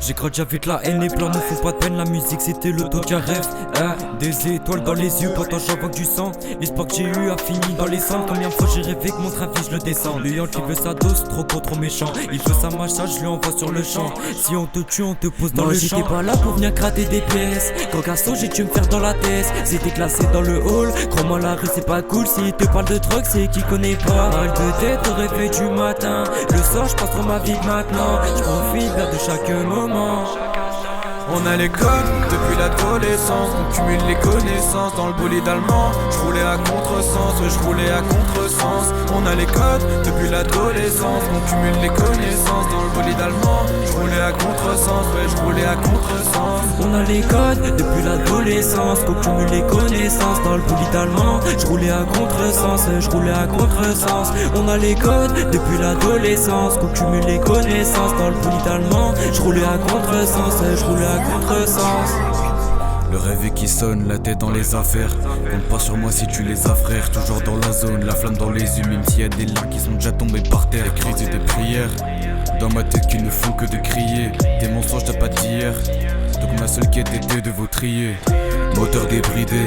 J'ai grandi avec la haine, les plans me font pas de peine. La musique c'était l'autocaref, des étoiles dans les yeux, pourtant j'invoque du sang. L'espoir que j'ai eu a fini dans les cendres. Combien de fois j'ai rêvé que mon trafic je le descends. Le qui veut sa dose, trop con, trop méchant. Il veut sa massage, je lui envoie sur le champ. Si on te tue, on te pose dans le champ. J'étais pas là pour venir gratter des pièces. Quand garçon j'ai dû me faire dans la tête. C'était classé dans le hall. Crois-moi la rue c'est pas cool. S'il te parle de drogue c'est qu'il connaît pas. Mal de tête au réveil du matin. Le soir je passe trop ma vie maintenant. Je profite bien de chaque moment. On a les codes depuis l'adolescence, on cumule les connaissances dans le bolide allemand. Je roulais à contresens, je roulais à contresens. On a les codes depuis l'adolescence, on cumule les connaissances dans le bolide allemand. Je roulais à contresens, ouais je roulais à contresens. On a les codes depuis l'adolescence, qu'on cumule les connaissances dans le bolide allemand. Je roulais à contresens, je roulais à contresens. On a les codes depuis l'adolescence, qu'on cumule les connaissances dans le bolide allemand. Je roulais à contresens, je roulais à contresens. Le réveil qui sonne, la tête dans les affaires. Compte pas sur moi si tu les as frères. Toujours dans la zone, la flamme dans les yeux. Même s'il y a des larmes qui sont déjà tombées par terre. Des crises et des prières dans ma tête qui ne font que de crier. Des mensonges de pas d'hier. Donc ma seule quête était de vous trier. Moteur débridé,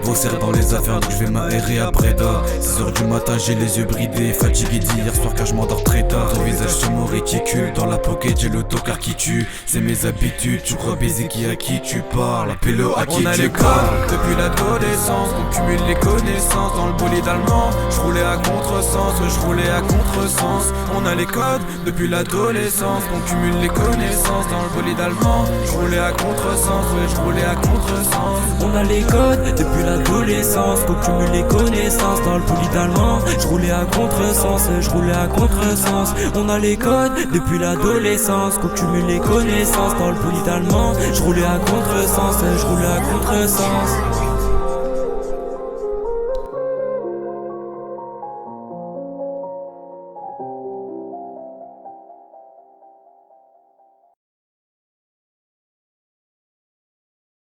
vos serres dans les affaires, donc je vais m'aérer à Breda. 6h du matin, j'ai les yeux bridés. Fatigué d'hier soir car je m'endors très tard. Ton visage sur mon réticule, dans la pocket j'ai l'autocar qui tue. C'est mes habitudes, tu crois baiser qui à qui tu parles. Appelle-le à qui on a tu les parles. codes depuis l'adolescence, on cumule les connaissances dans le bolide allemand. Je roulais à contresens, je roulais à contresens. On a les codes depuis l'adolescence, on cumule les connaissances dans le bolide allemand. Je roulais à contresens, ouais je roulais à contresens. On a les codes depuis l'adolescence, qu'on cumule les connaissances dans le bolide allemand. Je roulais à contresens, je roulais à contresens. On a les codes depuis l'adolescence, qu'on cumule les connaissances dans le bolide allemand. Je roulais à contresens, je roulais à contresens.